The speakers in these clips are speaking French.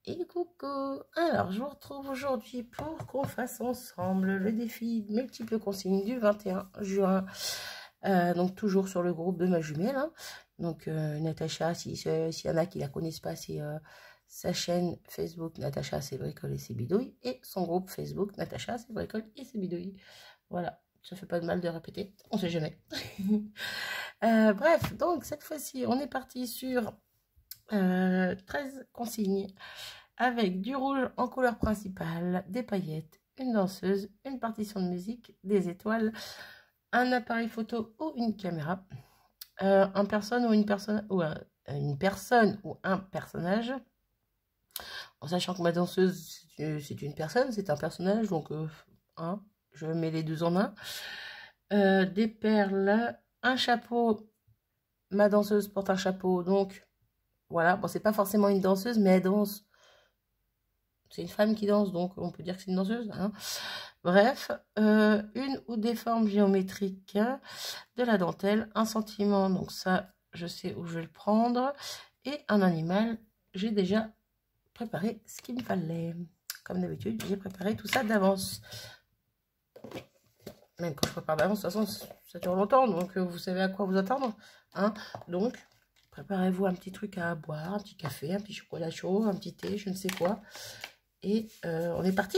Et coucou! Alors, je vous retrouve aujourd'hui pour qu'on fasse ensemble le défi multiples consignes du 21 juin. Donc, toujours sur le groupe de ma jumelle. Hein. Donc, Natacha, s'il y en a qui la connaissent pas, c'est sa chaîne Facebook Natacha, c'est bricole et c'est bidouille. Et son groupe Facebook Natacha, c'est bricole et c'est bidouille. Voilà, ça fait pas de mal de répéter, on sait jamais. Bref, donc cette fois-ci, on est parti sur 13 consignes avec du rouge en couleur principale, des paillettes, une danseuse, une partition de musique, des étoiles, un appareil photo ou une caméra, une personne ou un personnage, en sachant que ma danseuse c'est une personne, c'est un personnage, donc hein, je mets les deux en un, des perles, un chapeau, ma danseuse porte un chapeau, donc voilà, bon c'est pas forcément une danseuse mais elle danse. C'est une femme qui danse, donc on peut dire que c'est une danseuse. Hein. Bref, une ou des formes géométriques, de la dentelle, un sentiment, donc ça, je sais où je vais le prendre, et un animal, j'ai déjà préparé ce qu'il me fallait. Comme d'habitude, j'ai préparé tout ça d'avance. Même quand je prépare d'avance, de toute façon, ça dure longtemps, donc vous savez à quoi vous attendre. Hein. Donc, préparez-vous un petit truc à boire, un petit café, un petit chocolat chaud, un petit thé, je ne sais quoi. Et on est parti.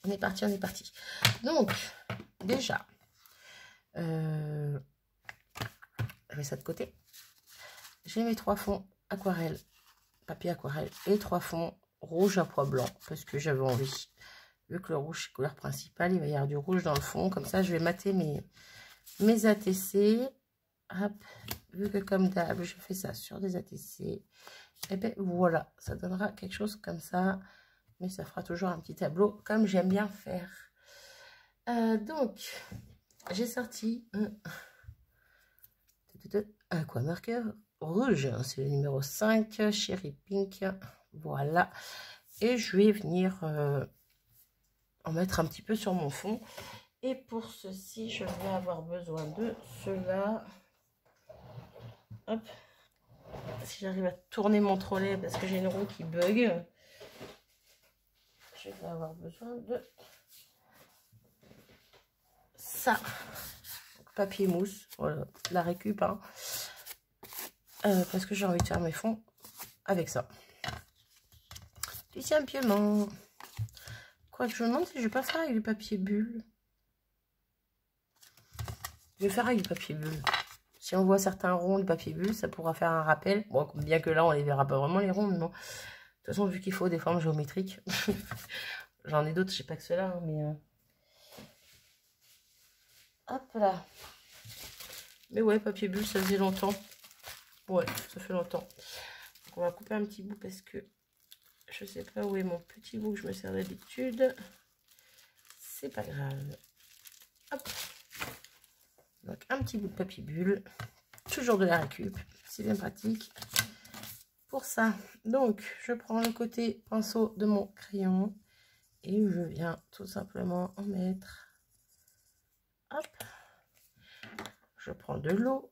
On est parti. Donc, déjà, je mets ça de côté. J'ai mes 3 fonds aquarelle, papier aquarelle et 3 fonds rouge à pois blanc parce que j'avais envie. Vu que le rouge est couleur principale, il va y avoir du rouge dans le fond. Comme ça, je vais mater mes ATC. Hop, vu que comme d'hab, je fais ça sur des ATC. Et bien voilà, ça donnera quelque chose comme ça. Mais ça fera toujours un petit tableau comme j'aime bien faire. Donc, j'ai sorti un aquamarqueur rouge. C'est le numéro 5, Cherry Pink. Voilà. Et je vais venir en mettre un petit peu sur mon fond. Et pour ceci, je vais avoir besoin de cela. Hop. Si j'arrive à tourner mon trolley parce que j'ai une roue qui bug. Je vais avoir besoin de ça. Papier mousse. Voilà. La récup. Hein. Parce que j'ai envie de faire mes fonds avec ça. Du simplement. Quoi que je me demande si je vais pas faire avec du papier bulle. Je vais faire avec du papier bulle. Si on voit certains ronds de papier bulle, ça pourra faire un rappel. Bon, bien que là, on les verra pas vraiment les ronds, mais bon. De toute façon, vu qu'il faut des formes géométriques, j'en ai d'autres, je sais pas que ceux-là, hein, mais... Hop là. Mais ouais, papier bulle, ça faisait longtemps. Ouais, ça fait longtemps. Donc, on va couper un petit bout parce que je sais pas où est mon petit bout que je me sers d'habitude. C'est pas grave. Hop. Donc, un petit bout de papier bulle. Toujours de la récup. C'est bien pratique pour ça. Donc, je prends le côté pinceau de mon crayon. Et je viens tout simplement en mettre. Hop. Je prends de l'eau.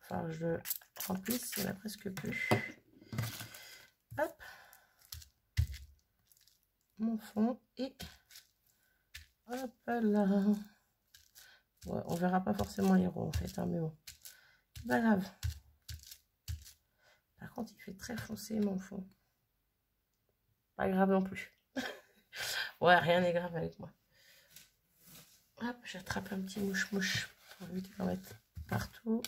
Enfin, je remplisse, il n'y en a presque plus. Hop. Mon fond. Et hop là. Ouais, on verra pas forcément les ronds en fait, hein, mais bon. Pas grave. Par contre, il fait très foncé mon fond. Pas grave non plus. Ouais, rien n'est grave avec moi. Hop, j'attrape un petit mouche-mouche pour éviter d'en mettre partout.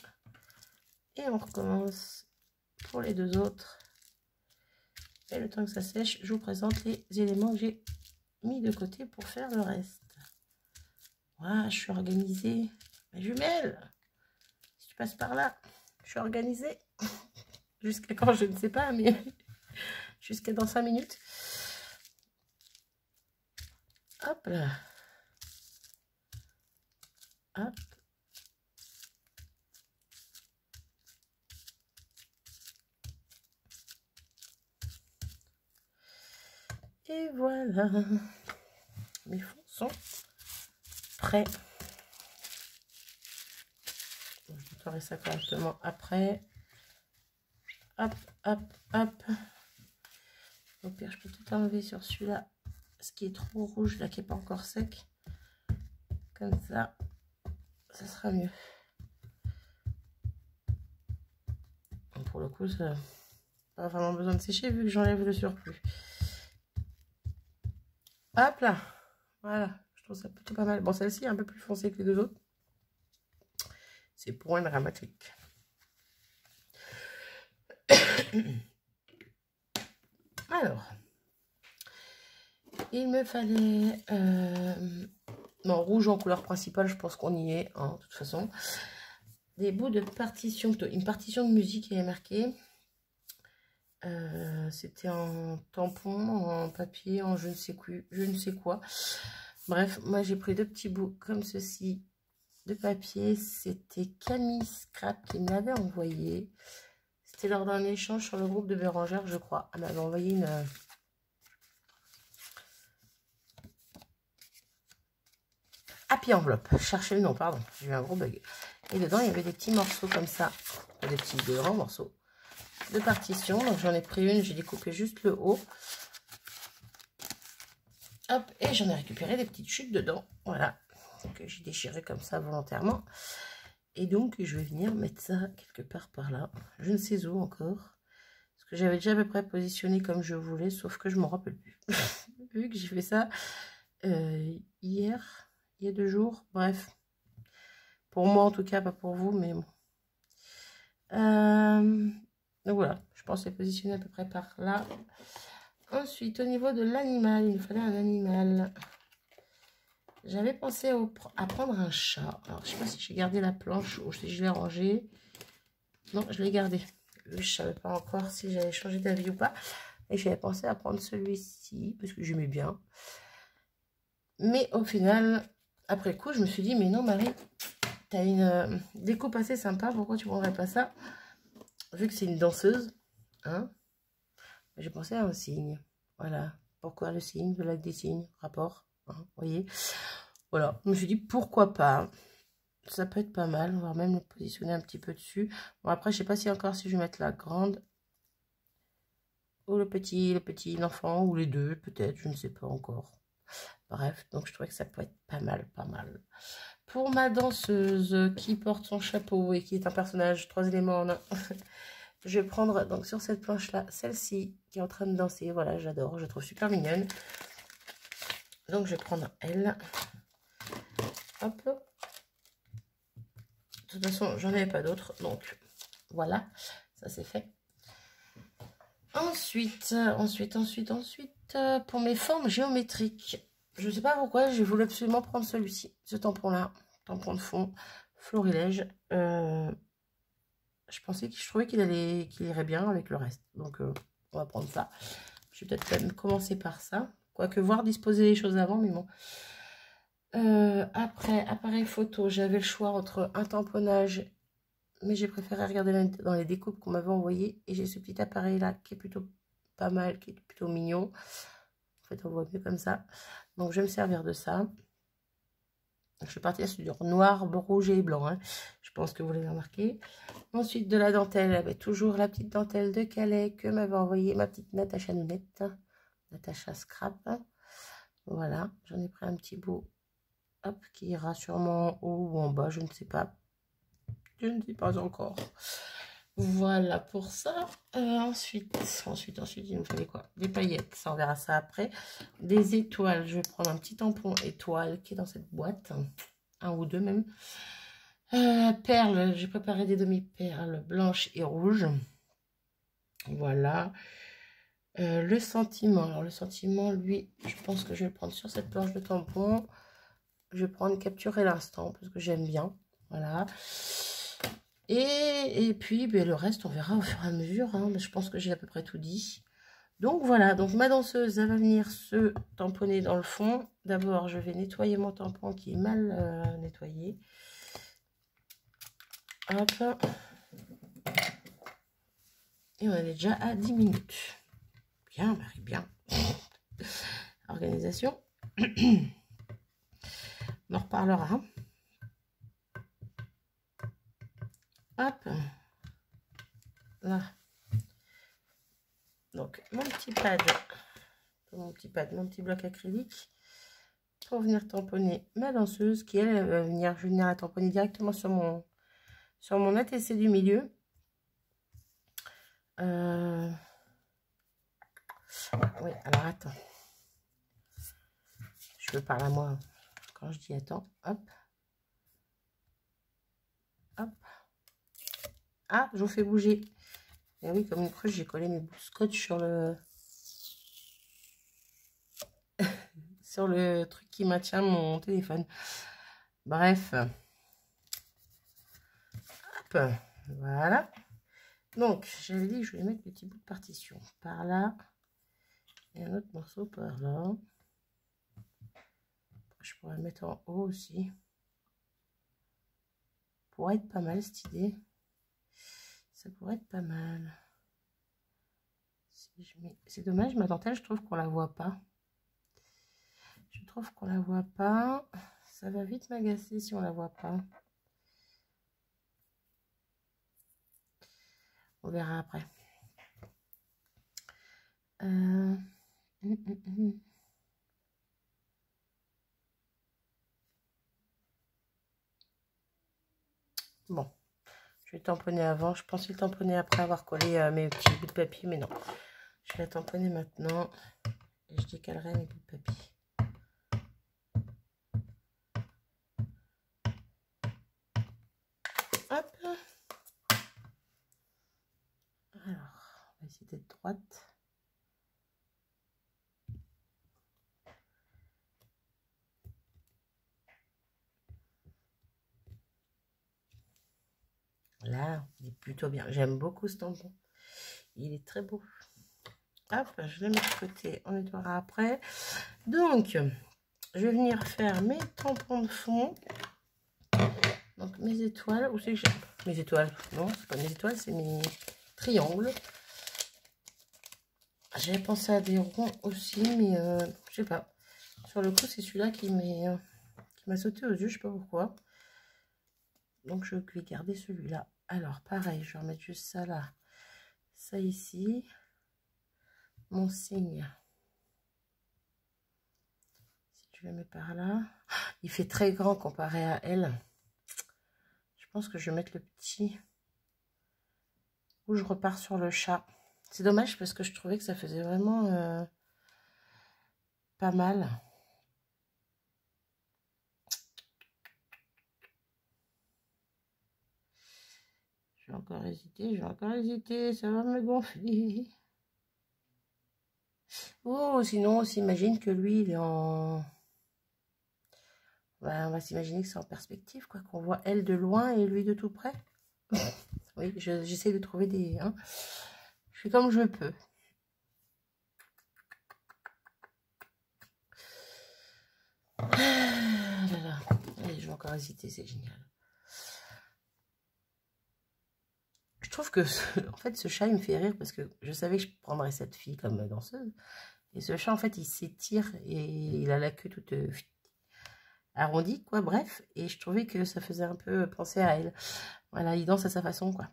Et on recommence pour les deux autres. Et le temps que ça sèche, je vous présente les éléments que j'ai mis de côté pour faire le reste. Voilà, je suis organisée. Ma jumelle, si tu passes par là, je suis organisée. Jusqu'à quand, je ne sais pas, mais jusqu'à dans 5 minutes. Hop là. Hop. Et voilà. Mes fonds sont prêts. Je nettoierai ça correctement après. Hop, hop, hop. Au pire, je peux tout enlever sur celui-là. Ce qui est trop rouge, là, qui n'est pas encore sec. Comme ça, ça sera mieux. Donc, pour le coup, ça n'a pas vraiment besoin de sécher vu que j'enlève le surplus. Hop là. Voilà. Je trouve ça plutôt pas mal. Bon, celle-ci est un peu plus foncée que les deux autres. C'est point dramatique. Alors, il me fallait non, rouge en couleur principale, je pense qu'on y est, hein, de toute façon. Des bouts de partition, une partition de musique qui est marquée. C'était en tampon, en papier, en je ne sais quoi. Bref, moi j'ai pris deux petits bouts comme ceci de papier. C'était Camille Scrap qui me l'avait envoyé. C'était lors d'un échange sur le groupe de Bérangère, je crois. Elle m'avait envoyé une... Happy Enveloppe. Cherchez le nom, pardon. J'ai eu un gros bug. Et dedans, il y avait des petits morceaux comme ça. Des petits, de grands morceaux de partition. Donc j'en ai pris une, j'ai découpé juste le haut. Hop, et j'en ai récupéré des petites chutes dedans. Voilà. Que j'ai déchiré comme ça volontairement. Et donc, je vais venir mettre ça quelque part par là. Je ne sais où encore. Parce que j'avais déjà à peu près positionné comme je voulais, sauf que je ne m'en rappelle plus. Vu que j'ai fait ça hier, il y a 2 jours. Bref. Pour moi, en tout cas, pas pour vous, mais bon. Donc voilà, je pense les positionner à peu près par là. Ensuite, au niveau de l'animal, il me fallait un animal. J'avais pensé à prendre un chat. Alors, je sais pas si j'ai gardé la planche ou si je l'ai rangée. Non, je l'ai gardé. Je ne savais pas encore si j'allais changer d'avis ou pas. Et j'avais pensé à prendre celui-ci, parce que j'aimais bien. Mais au final, après coup, je me suis dit, mais non, Marie, tu as une découpe assez sympa. Pourquoi tu ne prendrais pas ça? Vu que c'est une danseuse, hein, j'ai pensé à un cygne. Voilà. Pourquoi le cygne? De lac des cygnes, rapport. Hein, vous voyez? Voilà. Je me suis dit, pourquoi pas? Ça peut être pas mal. On va même le positionner un petit peu dessus. Bon, après, je sais pas si encore si je vais mettre la grande ou le petit, l'enfant, ou les deux, peut-être. Je ne sais pas encore. Bref, donc je trouvais que ça peut être pas mal, pas mal. Pour ma danseuse qui porte son chapeau et qui est un personnage 3 éléments en un. Je vais prendre donc sur cette planche-là, celle-ci qui est en train de danser. Voilà, j'adore, je la trouve super mignonne. Donc, je vais prendre elle. Hop. De toute façon, j'en avais pas d'autres. Donc, voilà, ça c'est fait. Ensuite, pour mes formes géométriques, je ne sais pas pourquoi, j'ai voulu absolument prendre celui-ci, ce tampon-là, tampon de fond, florilège. Je trouvais qu'il irait bien avec le reste. Donc, on va prendre ça. Je vais peut-être quand même commencer par ça. Quoique voir disposer les choses avant, mais bon. Après, appareil photo, j'avais le choix entre un tamponnage, mais j'ai préféré regarder dans les découpes qu'on m'avait envoyées. Et j'ai ce petit appareil-là qui est plutôt pas mal, qui est plutôt mignon. En fait, on voit mieux comme ça. Donc, je vais me servir de ça. Je suis partie sur noir, rouge et blanc. Hein. Je pense que vous l'avez remarqué. Ensuite, de la dentelle. Avec toujours la petite dentelle de Calais que m'avait envoyée ma petite Natacha Nounette. Natacha Scrap. Voilà. J'en ai pris un petit bout. Hop, qui ira sûrement en haut ou en bas. Je ne sais pas. Je ne sais pas encore. Voilà pour ça. Ensuite, il nous fallait quoi? Des paillettes. Ça, on verra ça après. Des étoiles. Je vais prendre un petit tampon étoile qui est dans cette boîte. Un ou deux même. Perles. J'ai préparé des demi-perles blanches et rouges. Voilà. Le sentiment. Alors, le sentiment, lui, je pense que je vais le prendre sur cette planche de tampon. Je vais prendre capturer l'instant parce que j'aime bien. Voilà. Et puis, ben, le reste, on verra au fur et à mesure. Hein. Je pense que j'ai à peu près tout dit. Donc, voilà. Donc, ma danseuse, elle va venir se tamponner dans le fond. D'abord, je vais nettoyer mon tampon qui est mal nettoyé. Hop. Et on est déjà à 10 minutes. Bien, Marie, bien. Organisation. On en reparlera. Hop. Là. Donc, mon petit bloc acrylique pour venir tamponner ma danseuse qui, elle, va venir, je vais venir la tamponner directement sur mon ATC du milieu. Oui, alors attends. Je veux parler à moi quand je dis attends. Hop. Hop. Ah, je vous fais bouger. Et oui, comme une cruche, j'ai collé mes bouts de scotch sur le truc qui maintient mon téléphone. Bref. Hop. Voilà. Donc, j'avais dit que je voulais mettre des petits bouts de partition par là. Et un autre morceau par là. Je pourrais le mettre en haut aussi. Pourrait être pas mal cette idée. Ça pourrait être pas mal. C'est dommage, ma dentelle, je trouve qu'on la voit pas. Je trouve qu'on la voit pas. Ça va vite m'agacer si on la voit pas. On verra après. Bon, je vais tamponner avant. Je pensais le tamponner après avoir collé mes petits bouts de papier, mais non. Je vais la tamponner maintenant et je décalerai mes bouts de papier. Hop. Alors, on va essayer d'être droite. Là, il est plutôt bien. J'aime beaucoup ce tampon. Il est très beau. Hop, je le mets de côté. On nettoiera après. Donc, je vais venir faire mes tampons de fond. Donc, mes étoiles. Où c'est que j'ai mes étoiles? Non, c'est pas mes étoiles, c'est mes triangles. J'avais pensé à des ronds aussi, mais je sais pas. Sur le coup, c'est celui-là qui m'a sauté aux yeux, je sais pas pourquoi. Donc, je vais garder celui-là. Alors, pareil, je vais remettre juste ça là. Ça ici. Mon signe. Si je le mets par là. Il fait très grand comparé à elle. Je pense que je vais mettre le petit. Ou je repars sur le chat. C'est dommage parce que je trouvais que ça faisait vraiment pas mal. Je vais encore hésiter, ça va me gonfler. Oh, sinon on s'imagine que lui, il est en... on va s'imaginer que c'est en perspective, quoi, qu'on voit elle de loin et lui de tout près. Oui, j'essaie de trouver des... Hein. Je fais comme je peux. Ah là là. Allez, je vais encore hésiter, c'est génial. Je trouve que, en fait, ce chat, il me fait rire parce que je savais que je prendrais cette fille comme danseuse. Et ce chat, en fait, il s'étire et il a la queue toute arrondie, quoi, bref. Et je trouvais que ça faisait un peu penser à elle. Voilà, il danse à sa façon, quoi.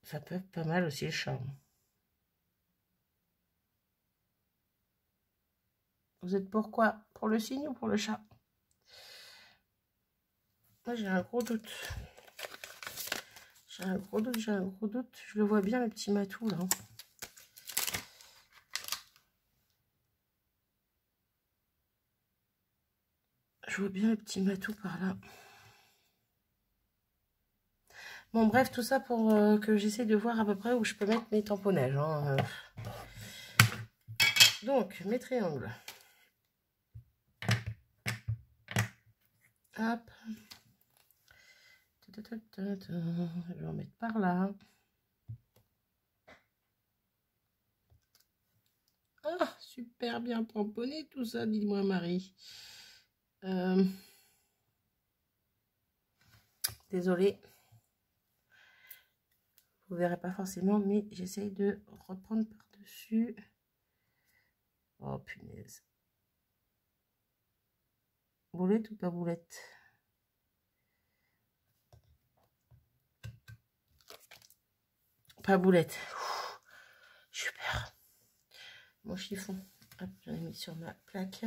Ça peut être pas mal aussi, le chat. Vous êtes pour quoi? Pour le cygne ou pour le chat? Moi, j'ai un gros doute. J'ai un gros doute. Je le vois bien, le petit matou, là. Je vois bien le petit matou par là. Bon, bref, tout ça pour que j'essaie de voir à peu près où je peux mettre mes tamponnages. Hein. Donc, mes triangles. Hop. Je vais en mettre par là. Ah, super bien tamponné tout ça, dis-moi Marie. Désolée. Vous verrez pas forcément, mais j'essaye de reprendre par-dessus. Oh, punaise. Boulette ou pas boulette? pas boulette. Ouh, super. Mon chiffon, hop, j'en ai mis sur ma plaque.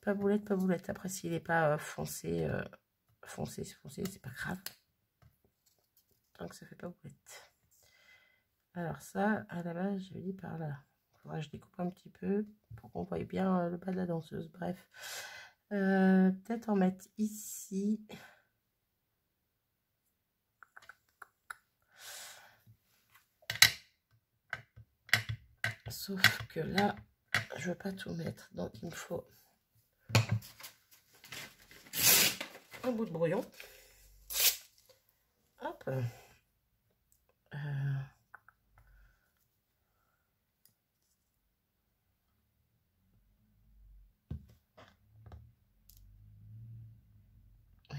Pas boulette, pas boulette. Après, s'il n'est pas foncé, foncé, c'est pas grave. Tant que ça fait pas boulette. Alors ça, à la base, je dis par là. Il faudra que je découpe un petit peu pour qu'on voie bien le bas de la danseuse. Bref. Peut-être en mettre ici. Sauf que là, je veux pas tout mettre. Donc, il me faut un bout de brouillon. Hop.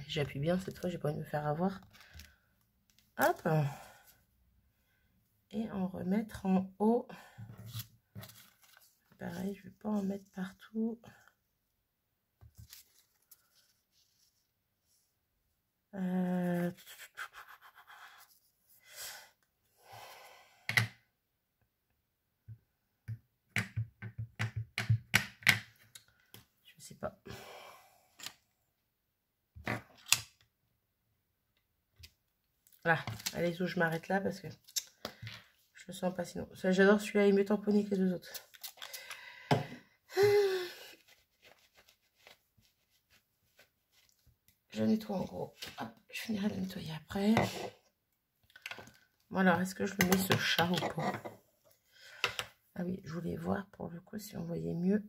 J'appuie bien cette fois, j'ai pas envie de me faire avoir. Hop. Et en remettre en haut. Pareil, je vais pas en mettre partout. Je sais pas. Voilà, allez, je m'arrête là parce que je le sens pas sinon. J'adore celui-là, il est mieux tamponné que les deux autres. Je nettoie en gros. Hop, je finirai de nettoyer après. Bon alors, est-ce que je le mets ce chat ou pas? Ah oui, je voulais voir pour le coup si on voyait mieux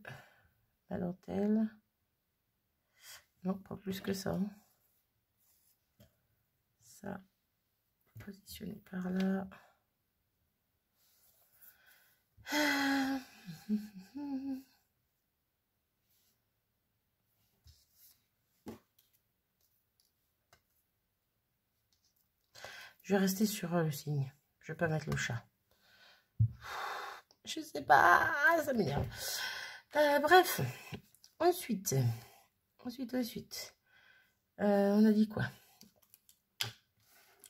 la dentelle. Non, pas plus que ça. Ça, positionné par là. Je vais rester sur le signe. Je vais pas mettre le chat. Je sais pas, ça m'énerve. Bref, ensuite. On a dit quoi?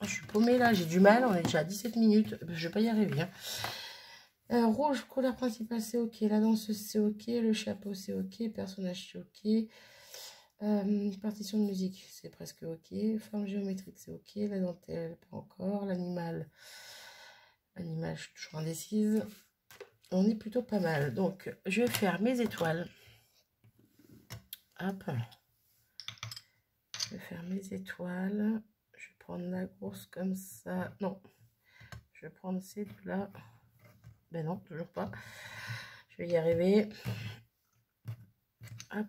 Je suis paumée là, j'ai du mal. On est déjà à 17 minutes. Je vais pas y arriver. Hein. Rouge, couleur principale, c'est ok. La danseuse, c'est ok. Le chapeau, c'est ok. Personnage, c'est ok. Partition de musique, c'est presque ok. Forme géométrique, c'est ok. La dentelle, pas encore. L'animal, je suis toujours indécise. On est plutôt pas mal. Donc, je vais faire mes étoiles. Hop. Je vais faire mes étoiles. Je vais prendre la grosse comme ça. Non. Je vais prendre ces deux-là. Ben non, toujours pas. Je vais y arriver. Hop.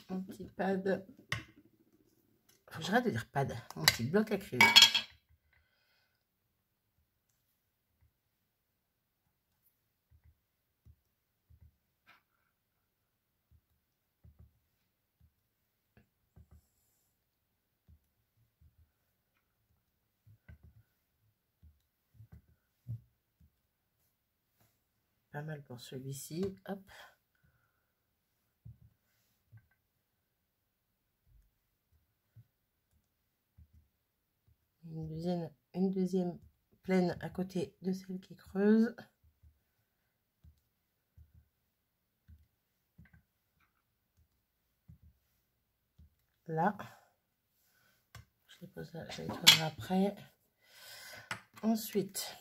Mon petit pad. Faut que j'arrête de dire pad. Mon petit bloc acrylique. Pas mal pour celui-ci. Hop. Une deuxième pleine à côté de celle qui creuse. Là. Je les pose là, je les nettoierai après. Ensuite,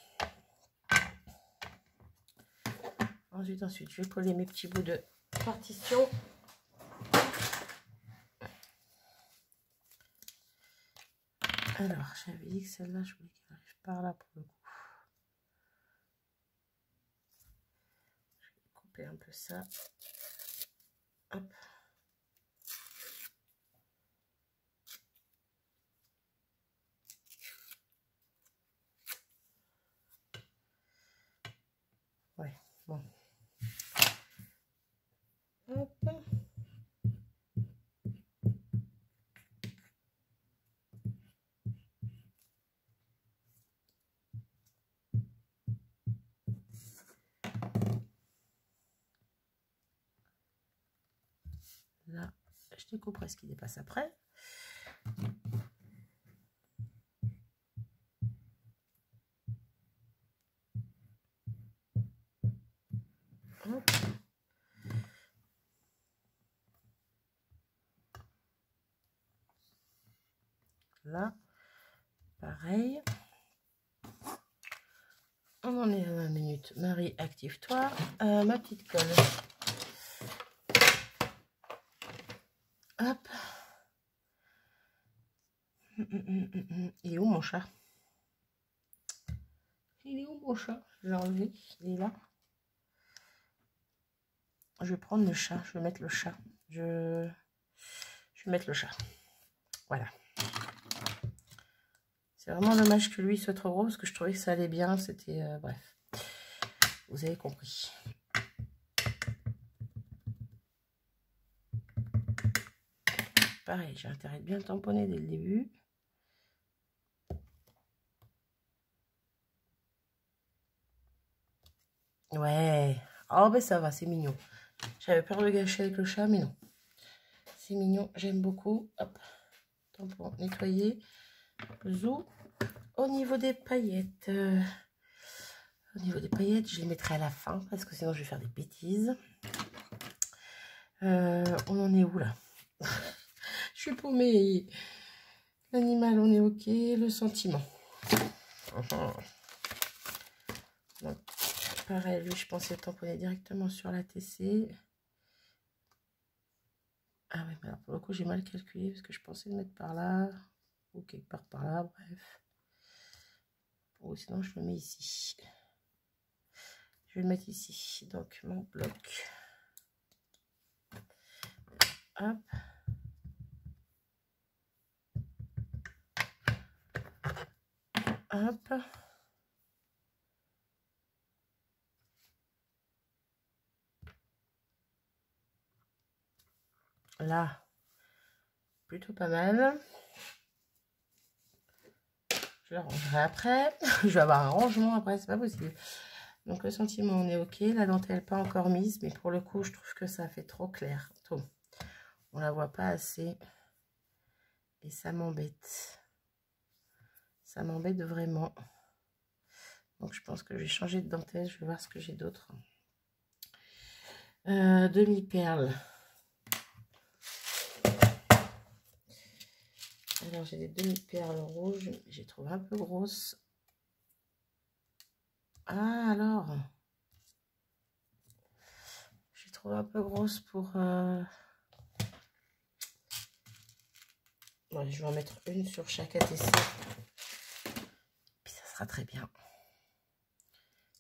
je vais coller mes petits bouts de partition. Alors, j'avais dit que celle-là, je voulais qu'elle arrive par là pour le coup. Je vais couper un peu ça. Hop. Ouais, bon. Hop. Là, je découperai ce qui dépasse après. Hop. Là, pareil. On en est à 20 minutes. Marie, active-toi. Ma petite colle. Hop. Il est où mon chat? Il est où mon chat? Je l'ai enlevé. Il est là. Je vais prendre le chat. Je vais mettre le chat. Je vais mettre le chat. Voilà. C'est vraiment dommage que lui soit trop gros parce que je trouvais que ça allait bien. C'était... bref. Vous avez compris. Pareil, j'ai intérêt de bien tamponner dès le début. Ouais. Oh, ben ça va, c'est mignon. J'avais peur de gâcher avec le chat, mais non. C'est mignon, j'aime beaucoup. Hop. Tampon nettoyé. Zou. Au niveau des paillettes. Au niveau des paillettes, je les mettrai à la fin parce que sinon je vais faire des bêtises. On en est où là? Je suis paumée. L'animal, on est ok. Le sentiment. Donc, pareil, lui, je pensais tamponner directement sur la TC. Ah oui, mais alors pour le coup, j'ai mal calculé parce que je pensais le mettre par là ou quelque part par là, bref. Ou sinon, je le mets ici. Je vais le mettre ici. Donc, mon bloc. Hop. Hop. Là, plutôt pas mal. Je le rangerai après. Je vais avoir un rangement après, c'est pas possible. Donc le sentiment, on est ok. La dentelle pas encore mise, mais pour le coup, je trouve que ça fait trop clair. Trop. On la voit pas assez. Et ça m'embête. Ça m'embête vraiment. Donc je pense que je vais changer de dentelle. Je vais voir ce que j'ai d'autre. Demi-perle. Alors j'ai des demi-perles rouges. J'ai trouvé un peu grosses. Ah alors. J'ai trouvé un peu grosse pour... Ouais, je vais en mettre une sur chaque ATC. Puis ça sera très bien.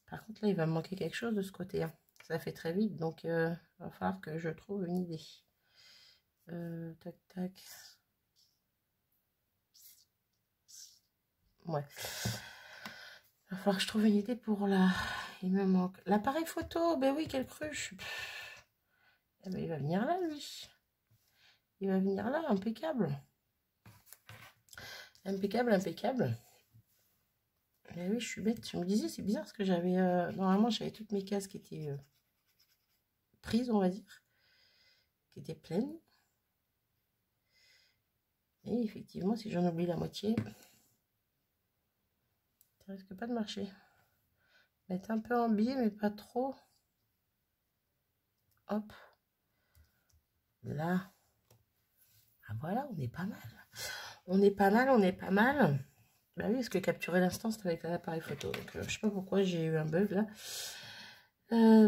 Par contre, là, il va me manquer quelque chose de ce côté. Hein. Ça fait très vite, donc il va falloir que je trouve une idée. Tac, tac. Ouais. Il va falloir que je trouve une idée pour là. Il me manque l'appareil photo. Ben oui, quelle cruche. Eh ben, il va venir là, lui. Il va venir là, impeccable. Impeccable, impeccable. Mais oui, je suis bête. Je me disais, c'est bizarre parce que j'avais... normalement, j'avais toutes mes cases qui étaient prises, on va dire. Qui étaient pleines. Et effectivement, si j'en oublie la moitié, ça risque pas de marcher. Mettre un peu en biais, mais pas trop. Hop. Là. Ah voilà, on est pas mal. On est pas mal, on est pas mal. Bah oui, parce que capturer l'instant, c'est avec l'appareil photo. Donc, je sais pas pourquoi j'ai eu un bug là.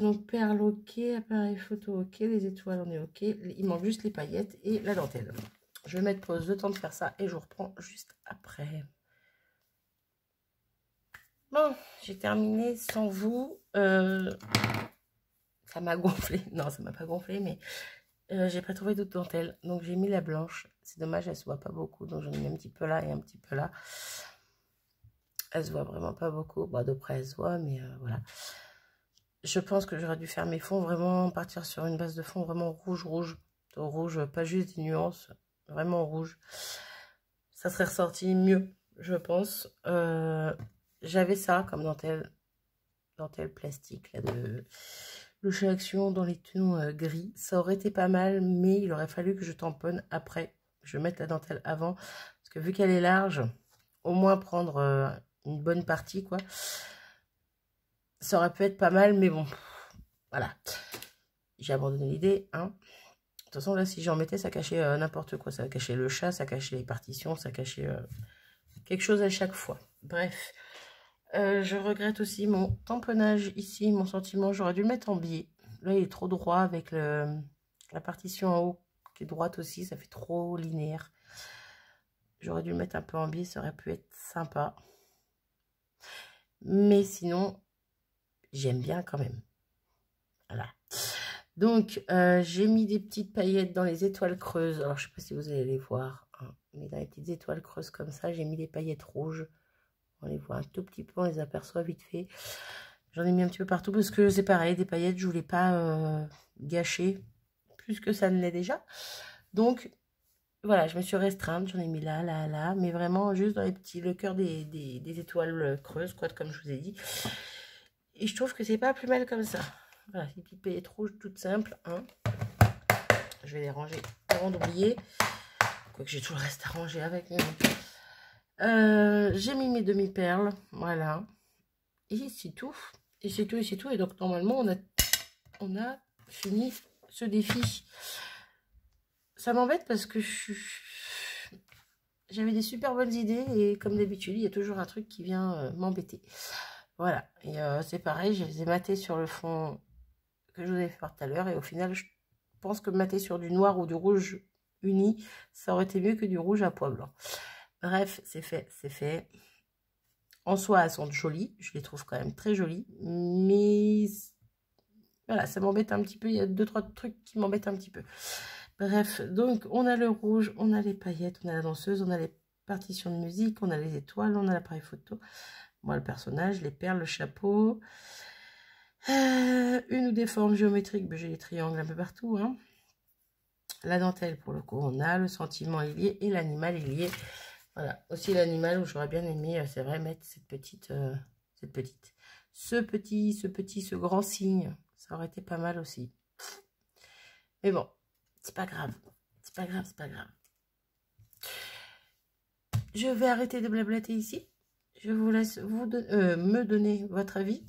Donc, perle ok, appareil photo ok, les étoiles on est ok. Il manque juste les paillettes et la dentelle. Je vais mettre pause, le temps de faire ça et je vous reprends juste après. Bon, j'ai terminé sans vous. Ça m'a gonflé. Non, ça m'a pas gonflé, mais j'ai pas trouvé d'autres dentelles. Donc, j'ai mis la blanche. C'est dommage, elle se voit pas beaucoup. Donc, j'en ai mis un petit peu là et un petit peu là. Elle se voit vraiment pas beaucoup. Bon, de près, elle se voit, mais voilà. Je pense que j'aurais dû faire mes fonds, vraiment partir sur une base de fond vraiment rouge, rouge. Rouge, pas juste des nuances, vraiment rouge. Ça serait ressorti mieux, je pense. J'avais ça comme dentelle plastique, là, de chez Action dans les tons gris. Ça aurait été pas mal, mais il aurait fallu que je tamponne après. Je vais mettre la dentelle avant, parce que vu qu'elle est large, au moins prendre une bonne partie, quoi. Ça aurait pu être pas mal, mais bon, Voilà. J'ai abandonné l'idée, hein. De toute façon, là, si j'en mettais, ça cachait n'importe quoi. Ça cachait le chat, ça cachait les partitions, ça cachait quelque chose à chaque fois. Bref. Je regrette aussi mon tamponnage ici, mon sentiment. J'aurais dû le mettre en biais. Là, il est trop droit avec la partition en haut qui est droite aussi. Ça fait trop linéaire. J'aurais dû le mettre un peu en biais. Ça aurait pu être sympa. Mais sinon, j'aime bien quand même. Voilà. Donc, j'ai mis des petites paillettes dans les étoiles creuses. Alors, je ne sais pas si vous allez les voir, hein, mais dans les petites étoiles creuses comme ça, j'ai mis des paillettes rouges. On les voit un tout petit peu, on les aperçoit vite fait. J'en ai mis un petit peu partout parce que c'est pareil, des paillettes, je ne voulais pas gâcher plus que ça ne l'est déjà. Donc, voilà, je me suis restreinte, j'en ai mis là, là, là, mais vraiment juste dans le cœur des étoiles creuses, quoi, comme je vous ai dit. Et je trouve que c'est pas plus mal comme ça. Voilà, ces petites paillettes rouges toutes simples, hein. Je vais les ranger avant d'oublier. Quoique j'ai tout le reste à ranger avec. J'ai mis mes demi-perles, voilà. Et c'est tout. Et c'est tout, et c'est tout. Et donc, normalement, on a fini ce défi. Ça m'embête parce que j'avais des super bonnes idées. Et comme d'habitude, il y a toujours un truc qui vient m'embêter. Voilà. Et c'est pareil, je les ai matés sur le fond que je vous ai fait voir tout à l'heure. Et au final, je pense que mater sur du noir ou du rouge uni, ça aurait été mieux que du rouge à pois blanc. Bref, c'est fait, c'est fait. En soi, elles sont jolies. Je les trouve quand même très jolies. Mais voilà, ça m'embête un petit peu. Il y a 2-3 trucs qui m'embêtent un petit peu. Bref, donc on a le rouge, on a les paillettes, on a la danseuse, on a les partitions de musique, on a les étoiles, on a l'appareil photo. Moi, le personnage, les perles, le chapeau. Une ou des formes géométriques. Ben, j'ai les triangles un peu partout, hein. La dentelle, pour le coup, on a. Le sentiment, il y est. Et l'animal, il y est. Voilà, aussi l'animal où j'aurais bien aimé, c'est vrai, mettre ce grand signe, ça aurait été pas mal aussi. Mais bon, c'est pas grave, c'est pas grave, c'est pas grave. Je vais arrêter de blablater ici. Je vous laisse me donner votre avis.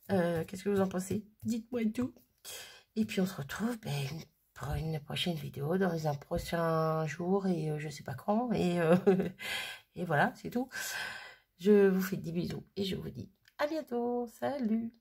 Qu'est-ce que vous en pensez? Dites-moi tout. Et puis on se retrouve pour une prochaine vidéo dans un prochain jour et je sais pas quand. Et et voilà, c'est tout. Je vous fais des bisous et je vous dis à bientôt. Salut!